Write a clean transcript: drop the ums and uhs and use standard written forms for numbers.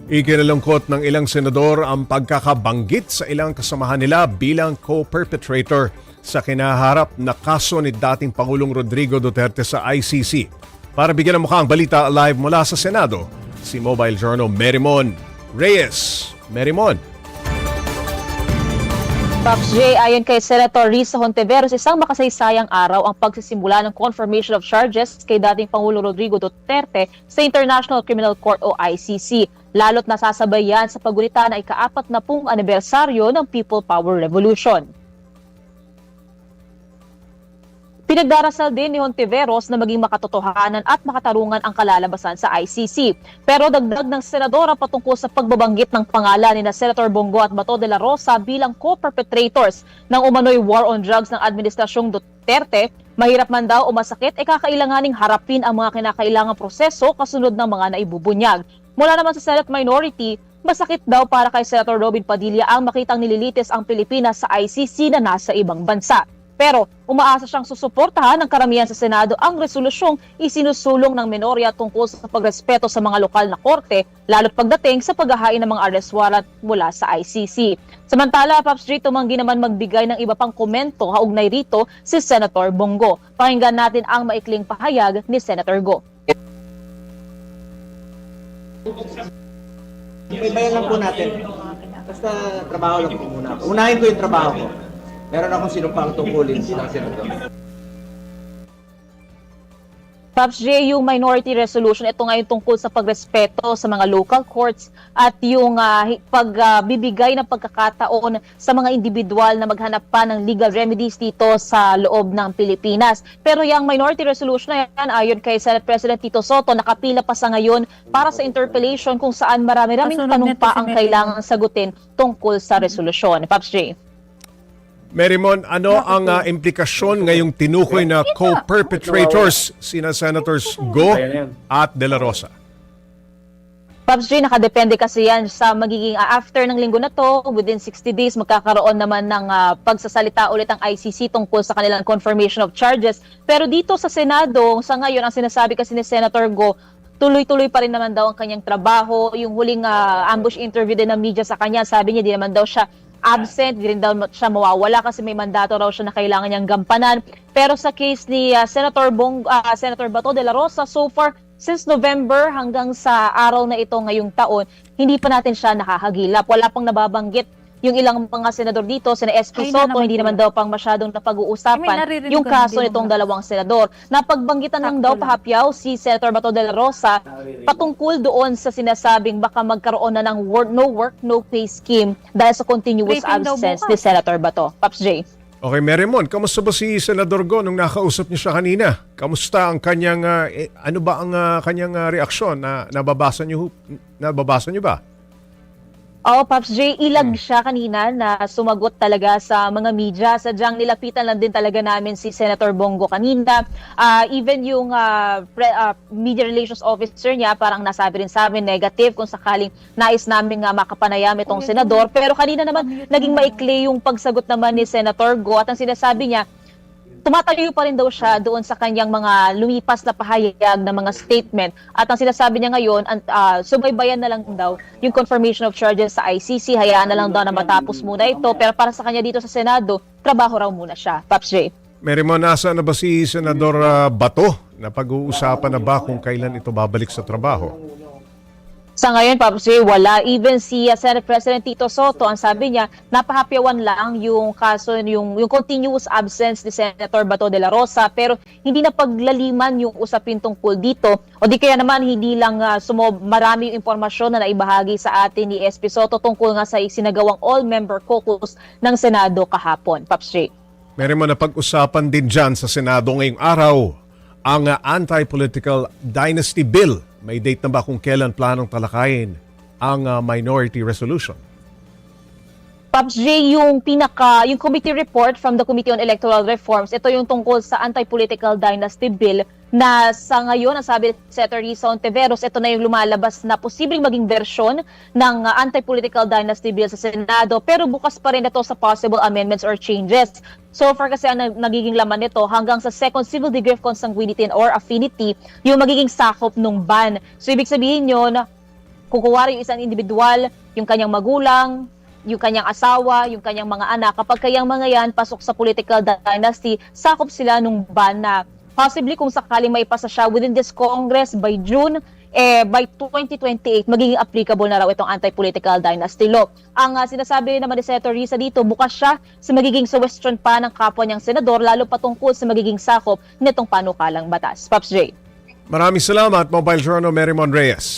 Ikinalungkot ng ilang senador ang pagkakabanggit sa ilang kasamahan nila bilang co-perpetrator sa kinaharap na kaso ni dating Pangulong Rodrigo Duterte sa ICC. Para bigyan ng mukha ang balita live mula sa Senado, si Mobile Journal Merimon Reyes. Merimon. Pops J, ayon kay Senator Risa Hontiveros, isang makasaysayang araw ang pagsisimula ng confirmation of charges kay dating Pangulo Rodrigo Duterte sa International Criminal Court o ICC. Lalo't nasasabay yan sa paggunita na ika-40 anibersaryo ng People Power Revolution. Pinagdarasal din ni Hontiveros na maging makatotohanan at makatarungan ang kalalabasan sa ICC. Pero dagdag ng senadora patungkol sa pagbabanggit ng pangalan ni Senator Bongo at Bato de la Rosa bilang co-perpetrators ng umano'y war on drugs ng Administrasyong Duterte, mahirap man daw o masakit kakailanganing harapin ang mga kinakailangang proseso kasunod ng mga naibubunyag. Mula naman sa Senate Minority, masakit daw para kay Senator Robin Padilla ang makitang nililitis ang Pilipinas sa ICC na nasa ibang bansa. Pero umaasa siyang susuportahan ng karamihan sa Senado ang resolusyong isinusulong ng minorya tungkol sa pagrespeto sa mga lokal na korte, lalo't pagdating sa paghahain ng mga arrest warrant mula sa ICC. Samantala, Pops J, tumanggi naman magbigay ng iba pang komento kaugnay rito si Senator Bongo. Pakinggan natin ang maikling pahayag ni Senator Go. Ibayan lang po natin. Basta trabaho lang po muna. Unahin ko yung trabaho ko. Meron akong sinumpang tungkulin silang senador. Pops J, yung minority resolution, ito ngayon tungkol sa pagrespeto sa mga local courts at yung pagbibigay ng pagkakataon sa mga individual na maghanap pa ng legal remedies dito sa loob ng Pilipinas. Pero yung minority resolution na yan, ayon kay Senate President Tito Soto, nakapila pa sa ngayon para sa interpellation kung saan marami-raming tanong pa ang kailangang sagutin tungkol sa resolusyon. Pops J. Merimon, ano ang implikasyon ngayong tinukoy na co-perpetrators sina Senators Go at De La Rosa? Pops J, nakadepende kasi yan sa magiging after ng linggo na to, within 60 days, magkakaroon naman ng pagsasalita ulit ang ICC tungkol sa kanilang confirmation of charges. Pero dito sa Senado, sa ngayon, ang sinasabi kasi ni Senator Go, tuloy-tuloy pa rin naman daw ang kanyang trabaho. Yung huling ambush interview din ng media sa kanya, sabi niya, di naman daw siya absent, di rin daw siya mawawala kasi may mandato raw siya na kailangan niyang gampanan. Pero sa case ni Senator Bato de la Rosa, so far, since November hanggang sa araw na ito ngayong taon, hindi pa natin siya nakahagilap. Wala pang nababanggit yung ilang mga senador dito, sina SP Soto, hindi naman daw pang masyadong napag-uusapan yung kaso nitong dalawang senador. Napagbanggitan lang daw pahapyaw si Senator Bato de la Rosa patungkol doon sa sinasabing baka magkaroon na ng no work, no pay scheme dahil sa continuous absence ni Senator Bato. Pops J. Okay, Merimon, kamusta ba si Senador Go nung nakausap niyo siya kanina? Kamusta ang kanyang, ano ba ang kanyang reaksyon? Nababasa niyo ba? Oo, Pops J, ilag siya kanina na sumagot talaga sa mga media. Sadyang nilapitan lang din talaga namin si Senator Bongo kanina. Even yung media relations officer niya, parang nasabi rin sa amin negative kung sakaling nais namin makapanayam itong senador. Pero kanina naman, naging maikli yung pagsagot naman ni Senator Go at ang sinasabi niya, tumatayo pa rin daw siya doon sa kanyang mga lumipas na pahayag ng mga statement. At ang sinasabi niya ngayon, subaybayan na lang daw yung confirmation of charges sa ICC. Hayaan na lang daw na matapos muna ito. Pero para sa kanya dito sa Senado, trabaho raw muna siya. Pops J. Merimon, nasa na ba si Senador Bato? Napag-uusapan na ba kung kailan ito babalik sa trabaho? Sa ngayon, Pops J, wala. Even si Senate President Tito Soto, ang sabi niya, napahapyawan lang yung kaso, yung continuous absence ni Senator Bato de la Rosa, pero hindi na paglaliman yung usapin tungkol dito. O di kaya naman, hindi lang marami yung impormasyon na naibahagi sa atin ni SP Soto tungkol nga sa isinagawang all-member caucus ng Senado kahapon. Pops J. Meron mo na pag-usapan din dyan sa Senado ngayong araw ang anti-political dynasty bill. May date na ba kung kailan planong talakayin ang minority resolution? Pops J, yung committee report from the Committee on Electoral Reforms, ito yung tungkol sa anti-political dynasty bill na sa ngayon, ang sabi ni Senator Risa Hontiveros, ito na yung lumalabas na posibleng maging versyon ng anti-political dynasty bill sa Senado, pero bukas pa rin ito sa possible amendments or changes. So far kasi ang nagiging laman nito hanggang sa second civil degree of consanguinity or affinity, yung magiging sakop ng ban. So ibig sabihin yun, kukuwari yung isang individual, yung kanyang magulang, yung kanyang asawa, yung kanyang mga anak, kapag kayang mga yan pasok sa political dynasty, sakop sila nung ban na possibly kung sakaling maipasa siya within this Congress by June, by 2028, magiging applicable na raw itong anti-political dynasty law. Ang sinasabi naman ni Senator Risa dito, bukas siya sa magiging suggestion pa ng kapwa niyang senador, lalo patungkol sa magiging sakop nitong panukalang batas. Pops J. Maraming salamat, Mobile Journal Marymon Reyes.